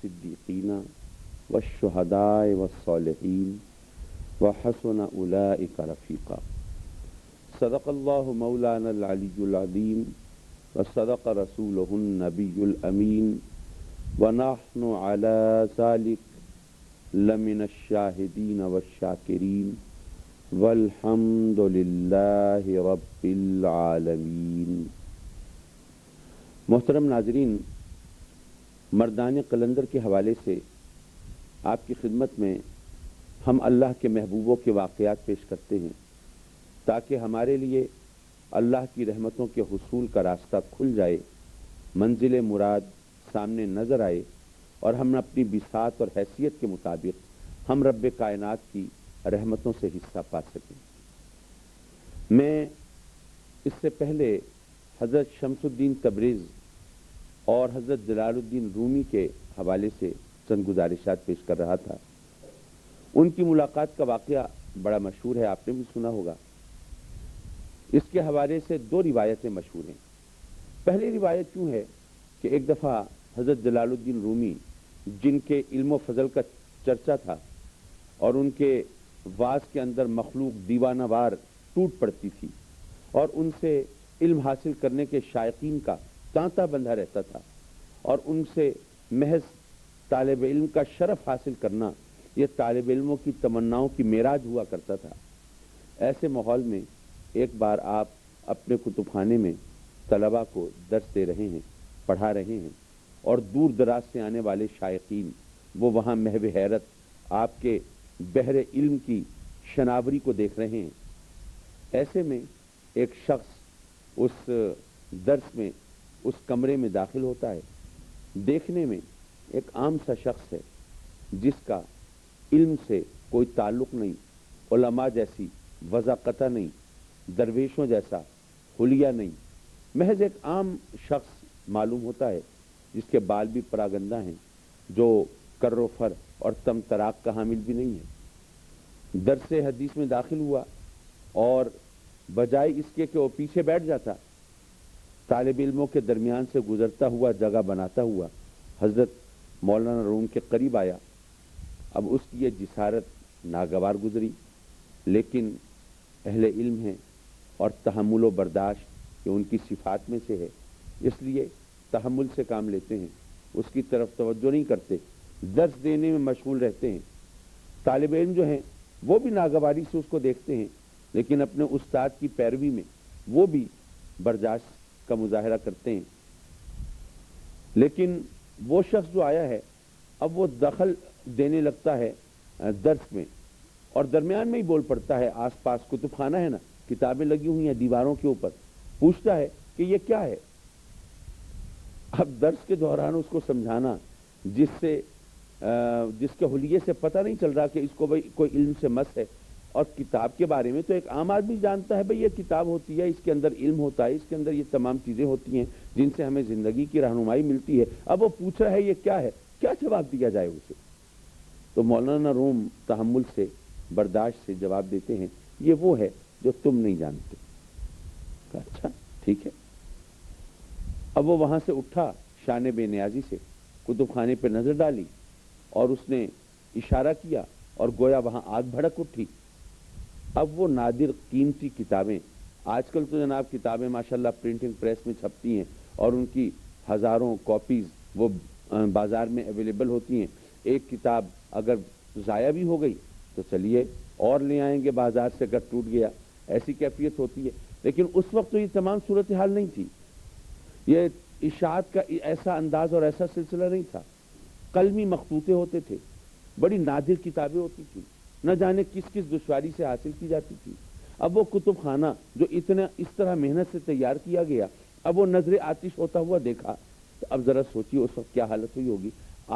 والصدیقین والشہداء والصالحین وحسن اولئک رفیقا۔ صدق اللہ مولانا العلی العظیم وصدق رسولہ النبی الامین ونحن علی ذلک لمن الشاہدین والشاکرین والحمد للہ رب العالمین۔ محترم ناظرین، مردان قلندر کے حوالے سے آپ کی خدمت میں ہم اللہ کے محبوبوں کے واقعات پیش کرتے ہیں تاکہ ہمارے لیے اللہ کی رحمتوں کے حصول کا راستہ کھل جائے، منزل مراد سامنے نظر آئے اور ہم اپنی بساط اور حیثیت کے مطابق ہم رب کائنات کی رحمتوں سے حصہ پا سکیں۔ میں اس سے پہلے حضرت شمس الدین تبریز اور حضرت جلال الدین رومی کے حوالے سے چند گزارشات پیش کر رہا تھا۔ ان کی ملاقات کا واقعہ بڑا مشہور ہے، آپ نے بھی سنا ہوگا۔ اس کے حوالے سے دو روایتیں مشہور ہیں۔ پہلی روایت یوں ہے کہ ایک دفعہ حضرت جلال الدین رومی، جن کے علم و فضل کا چرچا تھا اور ان کے واعظ کے اندر مخلوق دیوانہ وار ٹوٹ پڑتی تھی اور ان سے علم حاصل کرنے کے شائقین کا تانتا بندھا رہتا تھا اور ان سے محض طالب علم کا شرف حاصل کرنا یہ طالب علموں کی تمناؤں کی معراج ہوا کرتا تھا۔ ایسے ماحول میں ایک بار آپ اپنے کتب خانے میں طلباء کو درس دے رہے ہیں، پڑھا رہے ہیں اور دور دراز سے آنے والے شائقین وہ وہاں محو حیرت آپ کے بحر علم کی شناوری کو دیکھ رہے ہیں۔ ایسے میں ایک شخص اس درس میں اس کمرے میں داخل ہوتا ہے۔ دیکھنے میں ایک عام سا شخص ہے جس کا علم سے کوئی تعلق نہیں، علماء جیسی وضاقتہ نہیں، درویشوں جیسا حلیہ نہیں، محض ایک عام شخص معلوم ہوتا ہے جس کے بال بھی پراگندہ ہیں، جو کر و فر اور تم تراک کا حامل بھی نہیں ہے۔ درس حدیث میں داخل ہوا اور بجائے اس کے کہ وہ پیچھے بیٹھ جاتا، طالب علموں کے درمیان سے گزرتا ہوا، جگہ بناتا ہوا حضرت مولانا روم کے قریب آیا۔ اب اس کی یہ جسارت ناگوار گزری، لیکن اہل علم ہیں اور تحمل و برداشت یہ ان کی صفات میں سے ہے، اس لیے تحمل سے کام لیتے ہیں، اس کی طرف توجہ نہیں کرتے، درس دینے میں مشغول رہتے ہیں۔ طالب علم جو ہیں وہ بھی ناگواری سے اس کو دیکھتے ہیں، لیکن اپنے استاد کی پیروی میں وہ بھی برداشت کا مظاہرہ کرتے ہیں۔ لیکن وہ شخص جو آیا ہے اب وہ دخل دینے لگتا ہے درس میں اور درمیان میں ہی بول پڑتا ہے۔ آس پاس کتب خانہ ہے نا، کتابیں لگی ہوئی ہیں دیواروں کے اوپر، پوچھتا ہے کہ یہ کیا ہے۔ اب درس کے دوران اس کو سمجھانا جس کے حلیے سے پتہ نہیں چل رہا کہ اس کو بھئی کوئی علم سے مس ہے، اور کتاب کے بارے میں تو ایک عام آدمی جانتا ہے بھئی یہ کتاب ہوتی ہے، اس کے اندر علم ہوتا ہے، اس کے اندر یہ تمام چیزیں ہوتی ہیں جن سے ہمیں زندگی کی رہنمائی ملتی ہے۔ اب وہ پوچھ رہا ہے یہ کیا ہے، کیا جواب دیا جائے اسے؟ تو مولانا روم تحمل سے، برداشت سے جواب دیتے ہیں، یہ وہ ہے جو تم نہیں جانتے۔ کہا اچھا ٹھیک ہے۔ اب وہ وہاں سے اٹھا، شان بے نیازی سے کتب خانے پہ نظر ڈالی اور اس نے اشارہ کیا اور گویا وہاں آگ بھڑک اٹھی۔ اب وہ نادر قیمتی کتابیں، آج کل تو جناب کتابیں ماشاءاللہ پرنٹنگ پریس میں چھپتی ہیں اور ان کی ہزاروں کاپیز وہ بازار میں اویلیبل ہوتی ہیں۔ ایک کتاب اگر ضائع بھی ہو گئی تو چلیے اور لے آئیں گے بازار سے، اگر ٹوٹ گیا، ایسی کیفیت ہوتی ہے۔ لیکن اس وقت تو یہ تمام صورتحال نہیں تھی، یہ اشاعت کا ایسا انداز اور ایسا سلسلہ نہیں تھا۔ قلمی مخطوطے ہوتے تھے، بڑی نادر کتابیں ہوتی تھیں، نہ جانے کس کس دشواری سے حاصل کی جاتی تھی۔ اب وہ کتب خانہ جو اس طرح محنت سے تیار کیا گیا، اب وہ نظر آتش ہوتا ہوا دیکھا تو اب ذرا سوچیے اس وقت کیا حالت ہوئی ہوگی۔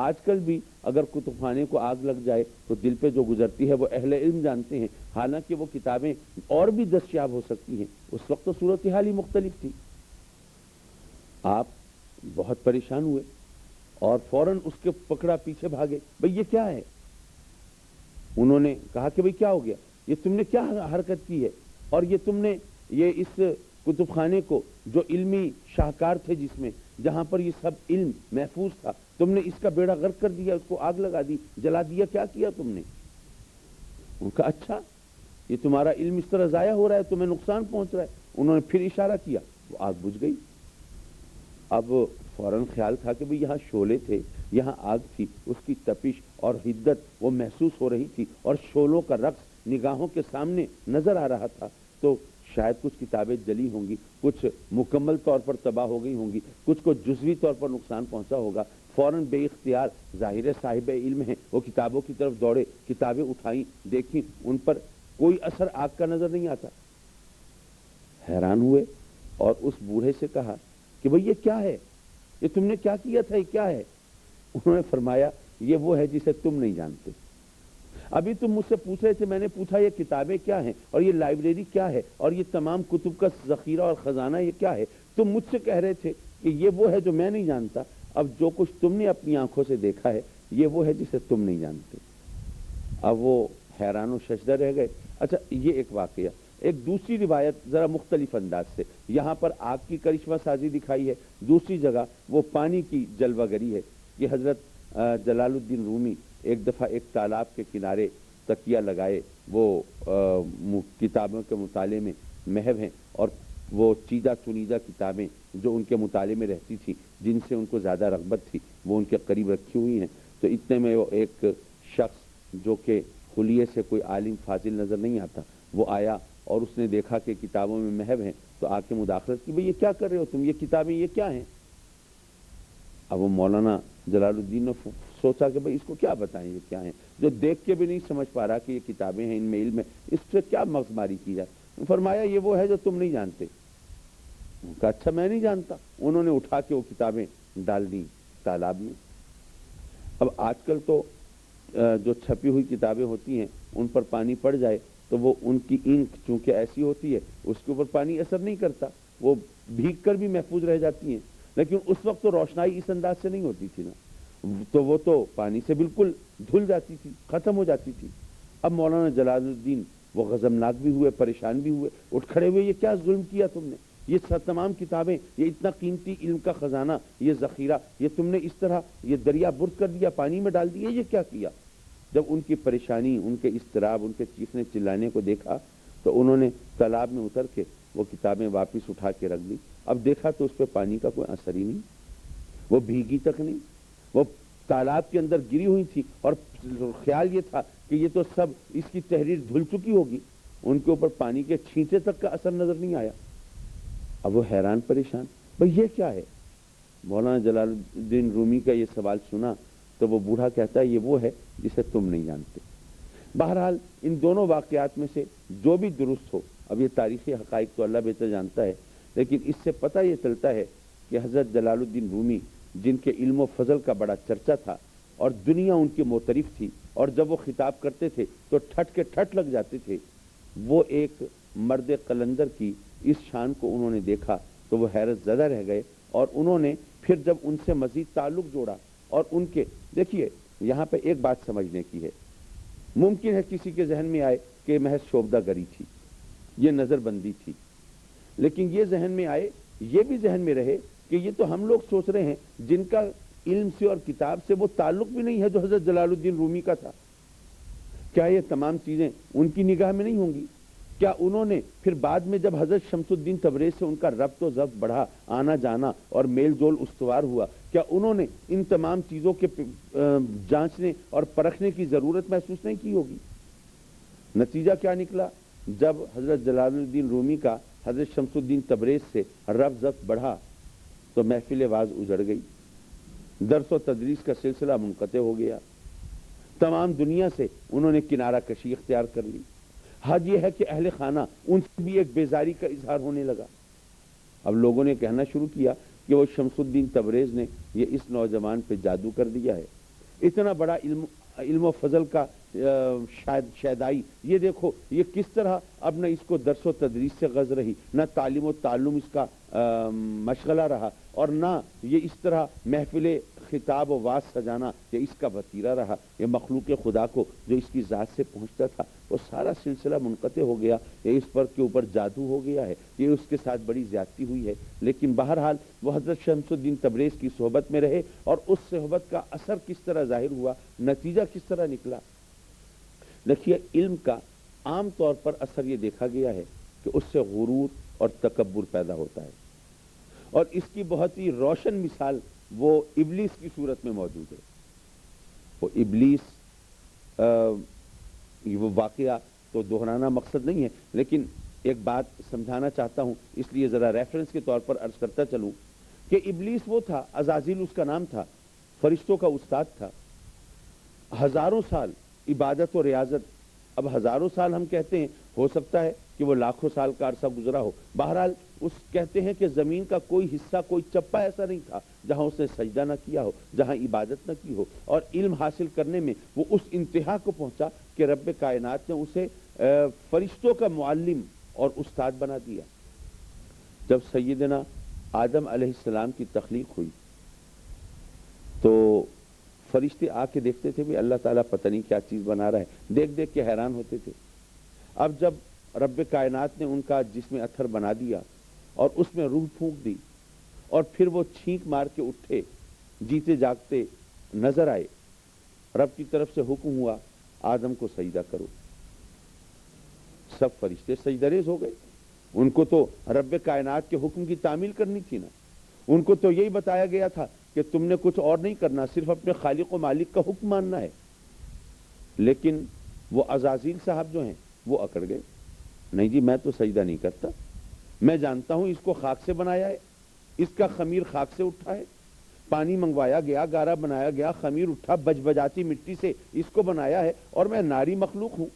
آج کل بھی اگر کتب خانے کو آگ لگ جائے تو دل پہ جو گزرتی ہے وہ اہل علم جانتے ہیں، حالانکہ وہ کتابیں اور بھی دستیاب ہو سکتی ہیں۔ اس وقت تو صورتحال ہی مختلف تھی۔ آپ بہت پریشان ہوئے اور فوراً اس کے پکڑا پیچھے بھاگے، بھئی یہ کیا ہے؟ انہوں نے کہا کہ بھئی کیا ہو گیا، یہ تم نے کیا حرکت کی ہے، اور یہ تم نے یہ اس کتب خانے کو جو علمی شاہکار تھے جس میں جہاں پر یہ سب علم محفوظ تھا تم نے اس کا بیڑا غرق کر دیا، اس کو آگ لگا دی، جلا دیا، کیا کیا تم نے؟ ان کا اچھا یہ تمہارا علم اس طرح ضائع ہو رہا ہے، تمہیں نقصان پہنچ رہا ہے۔ انہوں نے پھر اشارہ کیا، وہ آگ بجھ گئی۔ اب فوراً خیال تھا کہ بھئی یہاں شعلے تھے، یہاں آگ تھی، اس کی تپش اور حدت وہ محسوس ہو رہی تھی، اور شعلوں کا رقص نگاہوں کے سامنے نظر آ رہا تھا، تو شاید کچھ کتابیں جلی ہوں گی، کچھ مکمل طور پر تباہ ہو گئی ہوں گی، کچھ کو جزوی طور پر نقصان پہنچا ہوگا۔ فوراً بے اختیار ظاہر صاحب علم ہیں، وہ کتابوں کی طرف دوڑے، کتابیں اٹھائیں، دیکھیں، ان پر کوئی اثر آگ کا نظر نہیں آتا۔ حیران ہوئے اور اس بوڑھے سے کہا کہ بھئی یہ کیا ہے؟ یہ تم نے کیا کیا تھا، یہ کیا ہے؟ انہوں نے فرمایا یہ وہ ہے جسے تم نہیں جانتے۔ ابھی تم مجھ سے پوچھ رہے تھے، میں نے پوچھا یہ کتابیں کیا ہیں، اور یہ لائبریری کیا ہے، اور یہ تمام کتب کا ذخیرہ اور خزانہ یہ کیا ہے؟ تم مجھ سے کہہ رہے تھے کہ یہ وہ ہے جو میں نہیں جانتا۔ اب جو کچھ تم نے اپنی آنکھوں سے دیکھا ہے یہ وہ ہے جسے تم نہیں جانتے۔ اب وہ حیران و ششدر رہ گئے۔ اچھا، یہ ایک واقعہ۔ ایک دوسری روایت ذرا مختلف انداز سے، یہاں پر آگ کی کرشمہ سازی دکھائی ہے، دوسری جگہ وہ پانی کی جلوہ گری ہے کہ حضرت جلال الدین رومی ایک دفعہ ایک تالاب کے کنارے تکیہ لگائے، وہ کتابوں کے مطالعے میں محو ہیں، اور وہ چیدہ چنیدہ کتابیں جو ان کے مطالعے میں رہتی تھیں، جن سے ان کو زیادہ رغبت تھی، وہ ان کے قریب رکھی ہوئی ہیں۔ تو اتنے میں وہ ایک شخص جو کہ خلیے سے کوئی عالم فاضل نظر نہیں آتا، وہ آیا اور اس نے دیکھا کہ کتابوں میں محو ہیں، تو آ کے مداخلت کی، بھئی یہ کیا کر رہے ہو تم، یہ کتابیں یہ کیا ہیں؟ اب وہ مولانا جلال الدین نے سوچا کہ بھئی اس کو کیا بتائیں یہ کیا ہیں، جو دیکھ کے بھی نہیں سمجھ پا رہا کہ یہ کتابیں ہیں، ان میں علم ہے، اس سے کیا مغز ماری کی جائے؟ فرمایا یہ وہ ہے جو تم نہیں جانتے۔ ان کا اچھا میں نہیں جانتا۔ انہوں نے اٹھا کے وہ کتابیں ڈال دیں تالاب میں۔ اب آج کل تو جو چھپی ہوئی کتابیں ہوتی ہیں ان پر پانی پڑ جائے تو وہ ان کی انک چونکہ ایسی ہوتی ہے اس کے اوپر پانی اثر نہیں کرتا، وہ بھیگ کر بھی محفوظ رہ جاتی ہیں، لیکن اس وقت تو روشنائی اس انداز سے نہیں ہوتی تھی نا، تو وہ تو پانی سے بالکل دھل جاتی تھی، ختم ہو جاتی تھی۔ اب مولانا جلال الدین وہ غضبناک بھی ہوئے، پریشان بھی ہوئے، اٹھ کھڑے ہوئے، یہ کیا ظلم کیا تم نے؟ یہ تمام کتابیں، یہ اتنا قیمتی علم کا خزانہ، یہ ذخیرہ، یہ تم نے اس طرح یہ دریا برد کر دیا، پانی میں ڈال دیا، یہ کیا کیا؟ جب ان کی پریشانی، ان کے اضطراب، ان کے چیخنے چلانے کو دیکھا تو انہوں نے تالاب میں اتر کے وہ کتابیں واپس اٹھا کے رکھ دی۔ اب دیکھا تو اس پہ پانی کا کوئی اثر ہی نہیں، وہ بھیگی تک نہیں، وہ تالاب کے اندر گری ہوئی تھی، اور خیال یہ تھا کہ یہ تو سب اس کی تحریر دھل چکی ہوگی، ان کے اوپر پانی کے چھینٹے تک کا اثر نظر نہیں آیا۔ اب وہ حیران پریشان، بھئی یہ کیا ہے؟ مولانا جلال الدین رومی کا یہ سوال سنا تو وہ بوڑھا کہتا ہے یہ وہ ہے جسے تم نہیں جانتے۔ بہرحال ان دونوں واقعات میں سے جو بھی درست ہو، اب یہ تاریخی حقائق تو اللہ بہتر جانتا ہے، لیکن اس سے پتہ یہ چلتا ہے کہ حضرت جلال الدین رومی جن کے علم و فضل کا بڑا چرچا تھا اور دنیا ان کی معترف تھی، اور جب وہ خطاب کرتے تھے تو ٹھٹ کے ٹھٹ لگ جاتے تھے، وہ ایک مرد قلندر کی اس شان کو انہوں نے دیکھا تو وہ حیرت زدہ رہ گئے، اور انہوں نے پھر جب ان سے مزید تعلق جوڑا اور ان کے، دیکھیے یہاں پہ ایک بات سمجھنے کی ہے، ممکن ہے کسی کے ذہن میں آئے کہ محض شعبدہ گری تھی، یہ نظر بندی تھی، لیکن یہ ذہن میں آئے، یہ بھی ذہن میں رہے کہ یہ تو ہم لوگ سوچ رہے ہیں جن کا علم سے اور کتاب سے وہ تعلق بھی نہیں ہے جو حضرت جلال الدین رومی کا تھا۔ کیا یہ تمام چیزیں ان کی نگاہ میں نہیں ہوں گی؟ کیا انہوں نے پھر بعد میں جب حضرت شمس الدین تبریز سے ان کا ربط و ضبط بڑھا، آنا جانا اور میل جول استوار ہوا، کیا انہوں نے ان تمام چیزوں کے جانچنے اور پرکھنے کی ضرورت محسوس نہیں کی ہوگی؟ نتیجہ کیا نکلا؟ جب حضرت جلال الدین رومی کا حضرت شمس الدین تبریز سے ربط ضبط بڑھا تو محفل واعظ اجڑ گئی، درس و تدریس کا سلسلہ منقطع ہو گیا، تمام دنیا سے انہوں نے کنارہ کشی اختیار کر لی۔ حد یہ ہے کہ اہل خانہ ان سے بھی ایک بیزاری کا اظہار ہونے لگا۔ اب لوگوں نے کہنا شروع کیا کہ وہ شمس الدین تبریز نے یہ اس نوجوان پہ جادو کر دیا ہے، اتنا بڑا علم و فضل کا شیدائی، یہ دیکھو یہ کس طرح اب نہ اس کو درس و تدریس سے غرض رہی، نہ تعلیم و تعلم اس کا مشغلہ رہا، اور نہ یہ اس طرح محفل خطاب و واز سجانا یہ اس کا وتیرہ رہا، یہ مخلوق خدا کو جو اس کی ذات سے پہنچتا تھا وہ سارا سلسلہ منقطع ہو گیا، یہ اس پر کے اوپر جادو ہو گیا ہے، یہ اس کے ساتھ بڑی زیادتی ہوئی ہے۔ لیکن بہرحال وہ حضرت شمس الدین تبریز کی صحبت میں رہے اور اس صحبت کا اثر کس طرح ظاہر ہوا، نتیجہ کس طرح نکلا۔ دیکھیے علم کا عام طور پر اثر یہ دیکھا گیا ہے کہ اس سے غرور اور تکبر پیدا ہوتا ہے، اور اس کی بہت ہی روشن مثال وہ ابلیس کی صورت میں موجود ہے۔ وہ ابلیس وہ واقعہ تو دہرانا مقصد نہیں ہے، لیکن ایک بات سمجھانا چاہتا ہوں، اس لیے ذرا ریفرنس کے طور پر عرض کرتا چلوں کہ ابلیس وہ تھا، عزازیل اس کا نام تھا، فرشتوں کا استاد تھا، ہزاروں سال عبادت و ریاضت، اب ہزاروں سال ہم کہتے ہیں، ہو سکتا ہے کہ وہ لاکھوں سال کا عرصہ گزرا ہو، بہرحال اس کہتے ہیں کہ زمین کا کوئی حصہ، کوئی چپا ایسا نہیں تھا جہاں اس نے سجدہ نہ کیا ہو، جہاں عبادت نہ کی ہو، اور علم حاصل کرنے میں وہ اس انتہا کو پہنچا کہ رب کائنات نے اسے فرشتوں کا معلم اور استاد بنا دیا۔ جب سیدنا آدم علیہ السلام کی تخلیق ہوئی تو فرشتے آ کے دیکھتے تھے بھی اللہ تعالیٰ پتہ نہیں کیا چیز بنا رہا ہے، دیکھ دیکھ کے حیران ہوتے تھے۔ اب جب رب کائنات نے ان کا جسم اطہر بنا دیا اور اس میں روح پھونک دی اور پھر وہ چھینک مار کے اٹھے، جیتے جاگتے نظر آئے، رب کی طرف سے حکم ہوا آدم کو سجدہ کرو، سب فرشتے سجدہ ریز ہو گئے۔ ان کو تو رب کائنات کے حکم کی تعمیل کرنی تھی نا، ان کو تو یہی بتایا گیا تھا کہ تم نے کچھ اور نہیں کرنا، صرف اپنے خالق و مالک کا حکم ماننا ہے۔ لیکن وہ عزازیل صاحب جو ہیں وہ اکڑ گئے، نہیں جی میں تو سجدہ نہیں کرتا، میں جانتا ہوں اس کو خاک سے بنایا ہے، اس کا خمیر خاک سے اٹھا ہے، پانی منگوایا گیا، گارا بنایا گیا، خمیر اٹھا، بج بجاتی مٹی سے اس کو بنایا ہے، اور میں ناری مخلوق ہوں۔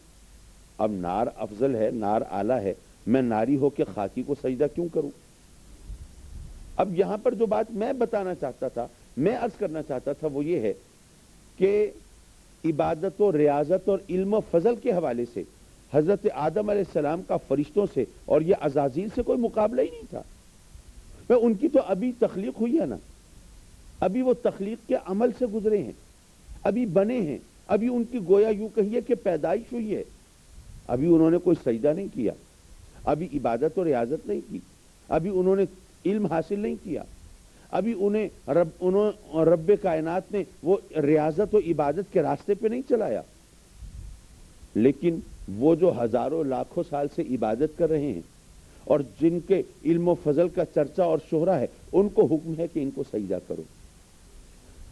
اب نار افضل ہے، نار اعلیٰ ہے، میں ناری ہو کے خاکی کو سجدہ کیوں کروں؟ اب یہاں پر جو بات میں بتانا چاہتا تھا، میں عرض کرنا چاہتا تھا، وہ یہ ہے کہ عبادت و ریاضت اور علم و فضل کے حوالے سے حضرت آدم علیہ السلام کا فرشتوں سے اور یہ عزازیل سے کوئی مقابلہ ہی نہیں تھا۔ ان کی تو ابھی تخلیق ہوئی ہے نا، ابھی وہ تخلیق کے عمل سے گزرے ہیں، ابھی بنے ہیں، ابھی ان کی گویا یوں کہیے کہ پیدائش ہوئی ہے، ابھی انہوں نے کوئی سجدہ نہیں کیا، ابھی عبادت و ریاضت نہیں کی، ابھی انہوں نے علم حاصل نہیں کیا، ابھی انہیں رب کائنات نے وہ ریاضت و عبادت کے راستے پہ نہیں چلایا۔ لیکن وہ جو ہزاروں لاکھوں سال سے عبادت کر رہے ہیں اور جن کے علم و فضل کا چرچا اور شہرہ ہے، ان کو حکم ہے کہ ان کو سجدہ کرو۔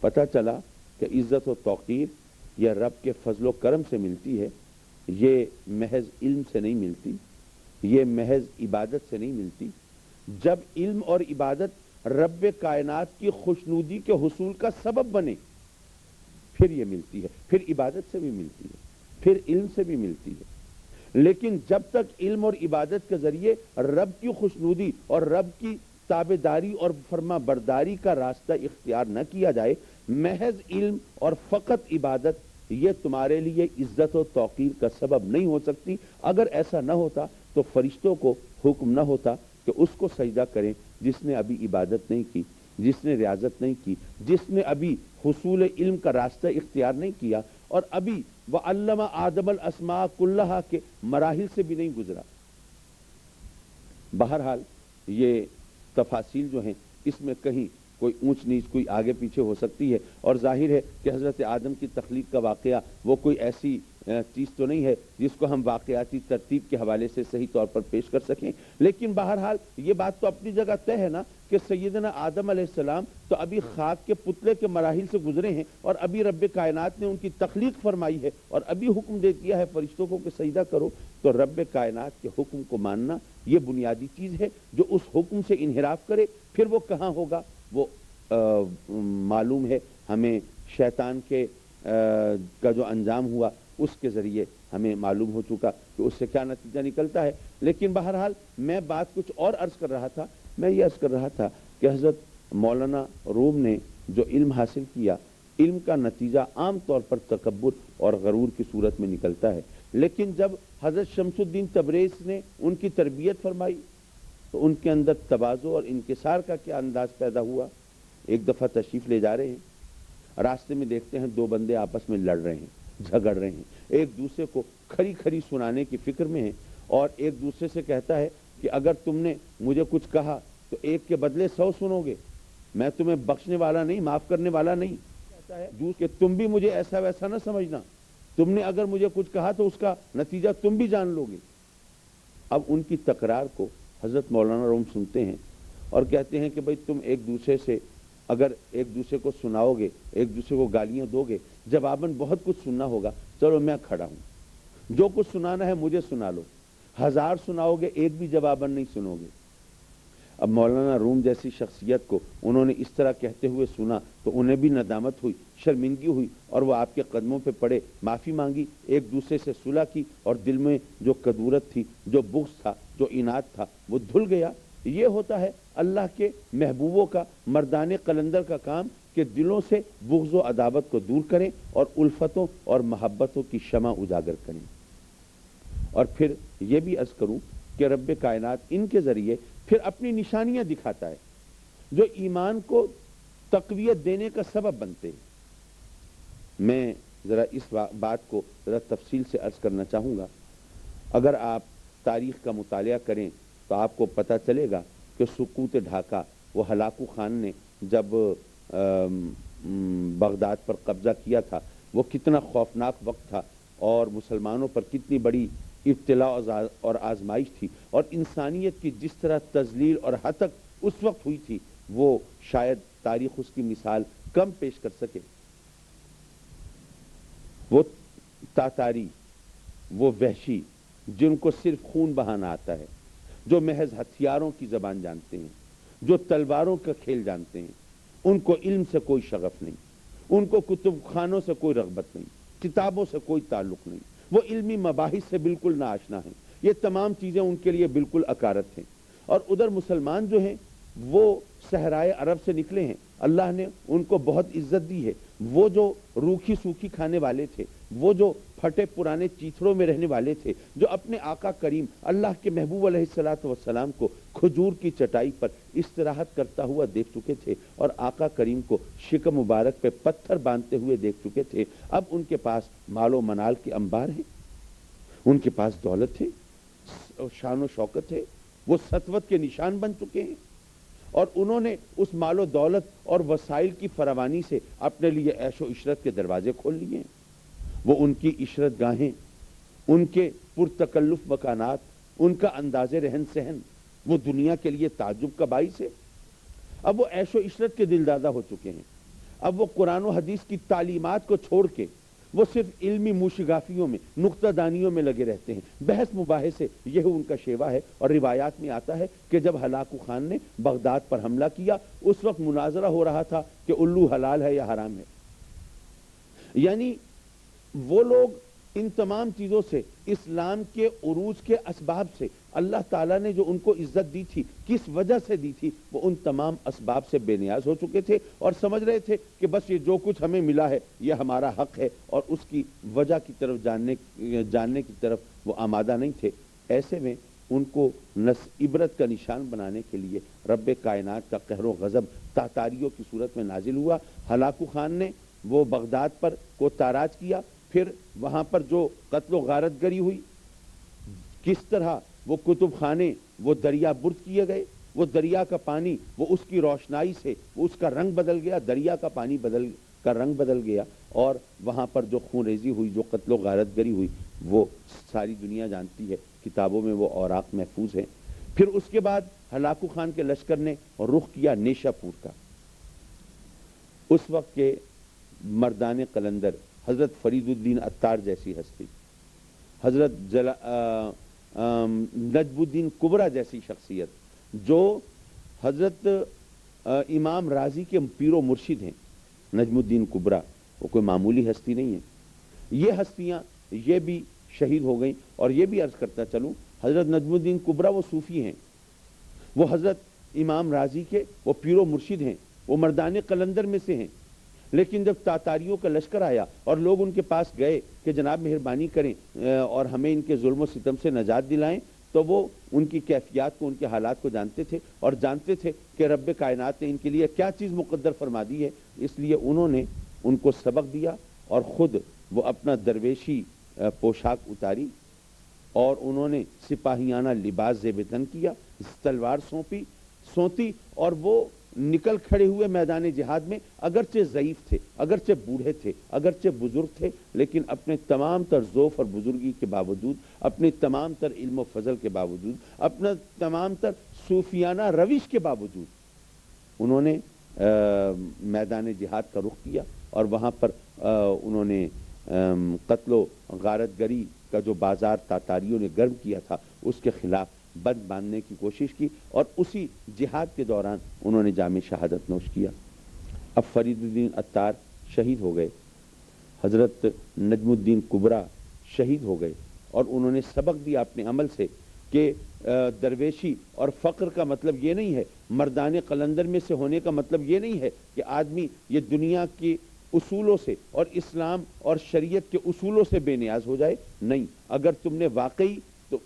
پتہ چلا کہ عزت و توقیر یہ رب کے فضل و کرم سے ملتی ہے، یہ محض علم سے نہیں ملتی، یہ محض عبادت سے نہیں ملتی۔ جب علم اور عبادت رب کائنات کی خوشنودی کے حصول کا سبب بنے پھر یہ ملتی ہے، پھر عبادت سے بھی ملتی ہے، پھر علم سے بھی ملتی ہے۔ لیکن جب تک علم اور عبادت کے ذریعے رب کی خوشنودی اور رب کی تابعداری اور فرما برداری کا راستہ اختیار نہ کیا جائے، محض علم اور فقط عبادت یہ تمہارے لیے عزت و توقیر کا سبب نہیں ہو سکتی۔ اگر ایسا نہ ہوتا تو فرشتوں کو حکم نہ ہوتا کہ اس کو سجدہ کریں جس نے ابھی عبادت نہیں کی، جس نے ریاضت نہیں کی، جس نے ابھی حصول علم کا راستہ اختیار نہیں کیا، اور ابھی وَعَلَّمَ آدَمَ الْأَسْمَاءَ كُلَّهَا کے مراحل سے بھی نہیں گزرا۔ بہرحال یہ تفاصیل جو ہیں اس میں کہیں کوئی اونچ نیچ، کوئی آگے پیچھے ہو سکتی ہے، اور ظاہر ہے کہ حضرت آدم کی تخلیق کا واقعہ وہ کوئی ایسی چیز تو نہیں ہے جس کو ہم واقعاتی ترتیب کے حوالے سے صحیح طور پر پیش کر سکیں۔ لیکن بہرحال یہ بات تو اپنی جگہ طے ہے نا کہ سیدنا آدم علیہ السلام تو ابھی خاک کے پتلے کے مراحل سے گزرے ہیں، اور ابھی رب کائنات نے ان کی تخلیق فرمائی ہے اور ابھی حکم دے دیا ہے فرشتوں کو کہ سجدہ کرو۔ تو رب کائنات کے حکم کو ماننا یہ بنیادی چیز ہے۔ جو اس حکم سے انحراف کرے پھر وہ کہاں ہوگا، وہ معلوم ہے ہمیں، شیطان کے کا جو انجام ہوا اس کے ذریعے ہمیں معلوم ہو چکا کہ اس سے کیا نتیجہ نکلتا ہے۔ لیکن بہرحال میں بات کچھ اور عرض کر رہا تھا، میں یہ عرض کر رہا تھا کہ حضرت مولانا روم نے جو علم حاصل کیا، علم کا نتیجہ عام طور پر تکبر اور غرور کی صورت میں نکلتا ہے۔ لیکن جب حضرت شمس الدین تبریز نے ان کی تربیت فرمائی تو ان کے اندر تواضع اور انکسار کا کیا انداز پیدا ہوا۔ ایک دفعہ تشریف لے جا رہے ہیں راستے میں دیکھتے ہیں دو بندے آپس میں لڑ رہے ہیں، جھگڑ رہے ہیں، ایک دوسرے کو کھری کھری سنانے کی فکر میں ہیں، اور ایک دوسرے سے کہتا ہے کہ اگر تم نے مجھے کچھ کہا تو ایک کے بدلے 100 سنو گے، میں تمہیں بخشنے والا نہیں، معاف کرنے والا نہیں۔ کہتا ہے کہ تم بھی مجھے ایسا ویسا نہ سمجھنا، تم نے اگر مجھے کچھ کہا تو اس کا نتیجہ تم بھی جان لو گے۔ اب ان کی تکرار کو حضرت مولانا روم سنتے ہیں اور کہتے ہیں کہ بھئی تم ایک دوسرے سے اگر ایک دوسرے کو سناؤ گے، ایک دوسرے کو گالیاں دو گے، جواباً بہت کچھ سننا ہوگا، چلو میں کھڑا ہوں، جو کچھ سنانا ہے مجھے سنا لو، 1000 سناؤ گے ایک بھی جواباً نہیں سنو گے۔ اب مولانا روم جیسی شخصیت کو انہوں نے اس طرح کہتے ہوئے سنا تو انہیں بھی ندامت ہوئی، شرمندگی ہوئی، اور وہ آپ کے قدموں پہ پڑے، معافی مانگی، ایک دوسرے سے صلح کی، اور دل میں جو کدورت تھی، جو بغض تھا، جو اناد تھا، وہ دھل گیا۔ یہ ہوتا ہے اللہ کے محبوبوں کا، مردان قلندر کا کام کہ دلوں سے بغض و عداوت کو دور کریں اور الفتوں اور محبتوں کی شمع اجاگر کریں۔ اور پھر یہ بھی عرض کروں کہ رب کائنات ان کے ذریعے پھر اپنی نشانیاں دکھاتا ہے جو ایمان کو تقویت دینے کا سبب بنتے ہیں۔ میں ذرا اس بات کو ذرا تفصیل سے عرض کرنا چاہوں گا۔ اگر آپ تاریخ کا مطالعہ کریں تو آپ کو پتہ چلے گا کہ سقوط ڈھاکہ، وہ ہلاکو خان نے جب بغداد پر قبضہ کیا تھا، وہ کتنا خوفناک وقت تھا، اور مسلمانوں پر کتنی بڑی ابتلا اور آزمائش تھی، اور انسانیت کی جس طرح تذلیل اور ہتک اس وقت ہوئی تھی، وہ شاید تاریخ اس کی مثال کم پیش کر سکے۔ وہ تاتاری، وہ وحشی جن کو صرف خون بہانا آتا ہے، جو محض ہتھیاروں کی زبان جانتے ہیں، جو تلواروں کا کھیل جانتے ہیں، ان کو علم سے کوئی شغف نہیں، ان کو کتب خانوں سے کوئی رغبت نہیں، کتابوں سے کوئی تعلق نہیں، وہ علمی مباحث سے بالکل ناآشنا ہیں، یہ تمام چیزیں ان کے لیے بالکل اکارت ہیں۔ اور ادھر مسلمان جو ہیں وہ صحرائے عرب سے نکلے ہیں، اللہ نے ان کو بہت عزت دی ہے۔ وہ جو روکھی سوکھی کھانے والے تھے، وہ جو پھٹے پرانے چیتھڑوں میں رہنے والے تھے، جو اپنے آقا کریم اللہ کے محبوب علیہ الصلوۃ والسلام کو کھجور کی چٹائی پر استراحت کرتا ہوا دیکھ چکے تھے، اور آقا کریم کو شکم مبارک پہ پتھر باندھتے ہوئے دیکھ چکے تھے، اب ان کے پاس مال و منال کے انبار ہیں، ان کے پاس دولت ہے، شان و شوکت ہے، وہ سطوت کے نشان بن چکے ہیں، اور انہوں نے اس مال و دولت اور وسائل کی فراوانی سے اپنے لیے عیش و عشرت کے دروازے کھول لیے ہیں۔ وہ ان کی عشرت گاہیں، ان کے پرتکلف مکانات، ان کا انداز رہن سہن، وہ دنیا کے لیے تعجب کا باعث ہے۔ اب وہ عیش و عشرت کے دلدادہ ہو چکے ہیں، اب وہ قرآن و حدیث کی تعلیمات کو چھوڑ کے وہ صرف علمی موشگافیوں میں، نقطہ دانیوں میں لگے رہتے ہیں، بحث مباحثے، یہ ان کا شیوا ہے۔ اور روایات میں آتا ہے کہ جب ہلاکو خان نے بغداد پر حملہ کیا، اس وقت مناظرہ ہو رہا تھا کہ الو حلال ہے یا حرام ہے۔ یعنی وہ لوگ ان تمام چیزوں سے، اسلام کے عروج کے اسباب سے، اللہ تعالیٰ نے جو ان کو عزت دی تھی، کس وجہ سے دی تھی، وہ ان تمام اسباب سے بے نیاز ہو چکے تھے، اور سمجھ رہے تھے کہ بس یہ جو کچھ ہمیں ملا ہے یہ ہمارا حق ہے، اور اس کی وجہ کی طرف جاننے کی طرف وہ آمادہ نہیں تھے۔ ایسے میں ان کو عبرت کا نشان بنانے کے لیے رب کائنات کا قہر و غضب تاتاریوں کی صورت میں نازل ہوا۔ ہلاکو خان نے وہ بغداد پر کو تاراج کیا، پھر وہاں پر جو قتل و غارت گری ہوئی، کس طرح وہ کتب خانے وہ دریا برد کیے گئے، وہ دریا کا پانی وہ اس کی روشنائی سے وہ اس کا رنگ بدل گیا، دریا کا پانی کا رنگ بدل گیا، اور وہاں پر جو خون ریزی ہوئی، جو قتل و غارت گری ہوئی، وہ ساری دنیا جانتی ہے، کتابوں میں وہ اوراق محفوظ ہیں۔ پھر اس کے بعد ہلاکو خان کے لشکر نے رخ کیا نیشا پور کا۔ اس وقت کے مردان قلندر، حضرت فرید الدین عطار جیسی ہستی، حضرت نجم الدین کبرا جیسی شخصیت، جو حضرت امام راضی کے پیر و مرشد ہیں، نجم الدین کبرا وہ کوئی معمولی ہستی نہیں ہے۔ یہ ہستیاں یہ بھی شہید ہو گئیں، اور یہ بھی عرض کرتا چلوں، حضرت نجم الدین کبرا وہ صوفی ہیں، وہ حضرت امام راضی کے وہ پیر و مرشد ہیں، وہ مردان قلندر میں سے ہیں۔ لیکن جب تاتاریوں کا لشکر آیا اور لوگ ان کے پاس گئے کہ جناب مہربانی کریں اور ہمیں ان کے ظلم و ستم سے نجات دلائیں، تو وہ ان کی کیفیات کو، ان کے حالات کو جانتے تھے، اور جانتے تھے کہ رب کائنات نے ان کے لیے کیا چیز مقدر فرما دی ہے، اس لیے انہوں نے ان کو سبق دیا اور خود وہ اپنا درویشی پوشاک اتاری اور انہوں نے سپاہیانہ لباس زیب تن کیا، تلوار سونتی اور وہ نکل کھڑے ہوئے میدان جہاد میں، اگرچہ ضعیف تھے، اگرچہ بوڑھے تھے، اگرچہ بزرگ تھے، لیکن اپنے تمام تر ذوف اور بزرگی کے باوجود، اپنے تمام تر علم و فضل کے باوجود، اپنا تمام تر صوفیانہ روش کے باوجود انہوں نے میدان جہاد کا رخ کیا اور وہاں پر انہوں نے قتل و غارت گری کا جو بازار تاتاریوں نے گرم کیا تھا اس کے خلاف بند باندھنے کی کوشش کی، اور اسی جہاد کے دوران انہوں نے جام شہادت نوش کیا۔ اب فرید الدین عطار شہید ہو گئے، حضرت نجم الدین کبریٰ شہید ہو گئے، اور انہوں نے سبق دیا اپنے عمل سے کہ درویشی اور فقر کا مطلب یہ نہیں ہے، مردان قلندر میں سے ہونے کا مطلب یہ نہیں ہے کہ آدمی یہ دنیا کی اصولوں سے اور اسلام اور شریعت کے اصولوں سے بے نیاز ہو جائے۔ نہیں، اگر تم نے واقعی تو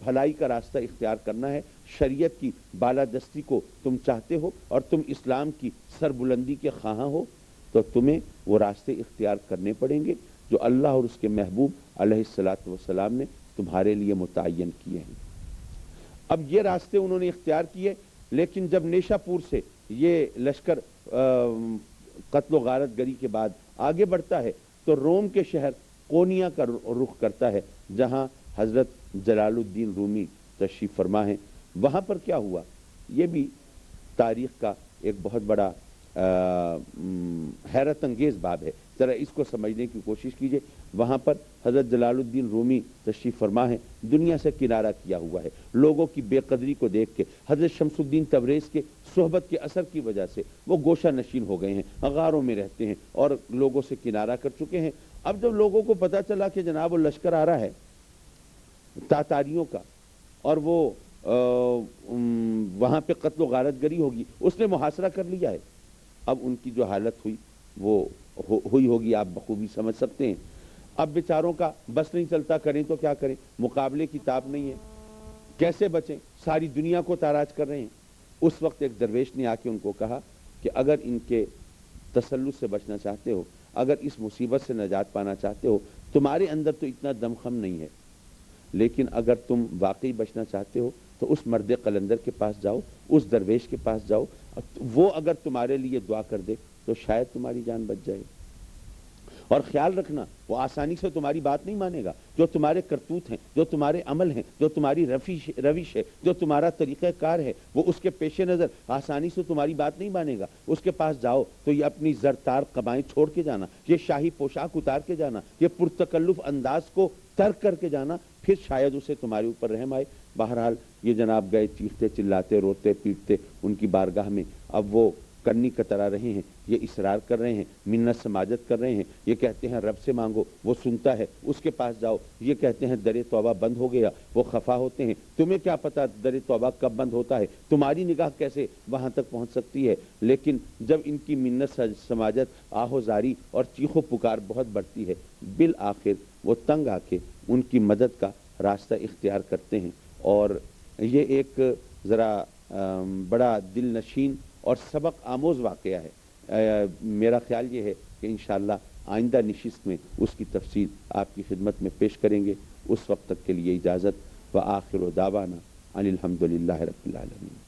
بھلائی کا راستہ اختیار کرنا ہے، شریعت کی بالادستی کو تم چاہتے ہو اور تم اسلام کی سربلندی کے خواہاں ہو، تو تمہیں وہ راستے اختیار کرنے پڑیں گے جو اللہ اور اس کے محبوب علیہ الصلاۃ والسلام نے تمہارے لیے متعین کیے ہیں۔ اب یہ راستے انہوں نے اختیار کیے، لیکن جب نیشا پور سے یہ لشکر قتل و غارت گری کے بعد آگے بڑھتا ہے تو روم کے شہر قونیا کا رخ کرتا ہے، جہاں حضرت جلال الدین رومی تشریف فرما ہیں۔ وہاں پر کیا ہوا، یہ بھی تاریخ کا ایک بہت بڑا حیرت انگیز باب ہے، ذرا اس کو سمجھنے کی کوشش کیجئے۔ وہاں پر حضرت جلال الدین رومی تشریف فرما ہے، دنیا سے کنارہ کیا ہوا ہے، لوگوں کی بے قدری کو دیکھ کے حضرت شمس الدین تبریز کے صحبت کے اثر کی وجہ سے وہ گوشہ نشین ہو گئے ہیں، غاروں میں رہتے ہیں اور لوگوں سے کنارہ کر چکے ہیں۔ اب جب لوگوں کو پتہ چلا کہ جناب وہ لشکر آ رہا ہے تاتاریوں کا اور وہ وہاں پہ قتل و غارت گری ہوگی، اس نے محاصرہ کر لیا ہے، اب ان کی جو حالت ہوئی وہ ہوئی ہوگی آپ بخوبی سمجھ سکتے ہیں۔ اب بیچاروں کا بس نہیں چلتا، کریں تو کیا کریں، مقابلے کی تاب نہیں ہے، کیسے بچیں، ساری دنیا کو تاراج کر رہے ہیں۔ اس وقت ایک درویش نے آ کے ان کو کہا کہ اگر ان کے تسلط سے بچنا چاہتے ہو، اگر اس مصیبت سے نجات پانا چاہتے ہو، تمہارے اندر تو اتنا دمخم نہیں ہے، لیکن اگر تم واقعی بچنا چاہتے ہو تو اس مرد قلندر کے پاس جاؤ، اس درویش کے پاس جاؤ، وہ اگر تمہارے لیے دعا کر دے تو شاید تمہاری جان بچ جائے۔ اور خیال رکھنا، وہ آسانی سے تمہاری بات نہیں مانے گا، جو تمہارے کرتوت ہیں، جو تمہارے عمل ہیں، جو تمہاری روش ہے، جو تمہارا طریقہ کار ہے، وہ اس کے پیش نظر آسانی سے تمہاری بات نہیں مانے گا۔ اس کے پاس جاؤ تو یہ اپنی زرتار قبائیں چھوڑ کے جانا، یہ شاہی پوشاک اتار کے جانا، یہ پرتکلف انداز کو ترک کر کے جانا، پھر شاید اسے تمہارے اوپر رحم آئے۔ بہرحال یہ جناب گئے، چیختے چلاتے روتے پیٹتے ان کی بارگاہ میں، اب وہ کرنی کترا رہے ہیں، یہ اصرار کر رہے ہیں، منت سماجت کر رہے ہیں، یہ کہتے ہیں رب سے مانگو، وہ سنتا ہے، اس کے پاس جاؤ، یہ کہتے ہیں در توبہ بند ہو گیا، وہ خفا ہوتے ہیں، تمہیں کیا پتا در توبہ کب بند ہوتا ہے، تمہاری نگاہ کیسے وہاں تک پہنچ سکتی ہے۔ لیکن جب ان کی منت سماجت، آہو زاری اور چیخو پکار بہت بڑھتی ہے، بالآخر وہ تنگ آ کے ان کی مدد کا راستہ اختیار کرتے ہیں، اور یہ ایک ذرا بڑا دل نشین اور سبق آموز واقعہ ہے۔ میرا خیال یہ ہے کہ انشاءاللہ آئندہ نشست میں اس کی تفصیل آپ کی خدمت میں پیش کریں گے۔ اس وقت تک کے لیے اجازت، وآخر دعوانا ان الحمدللہ رب العالمین۔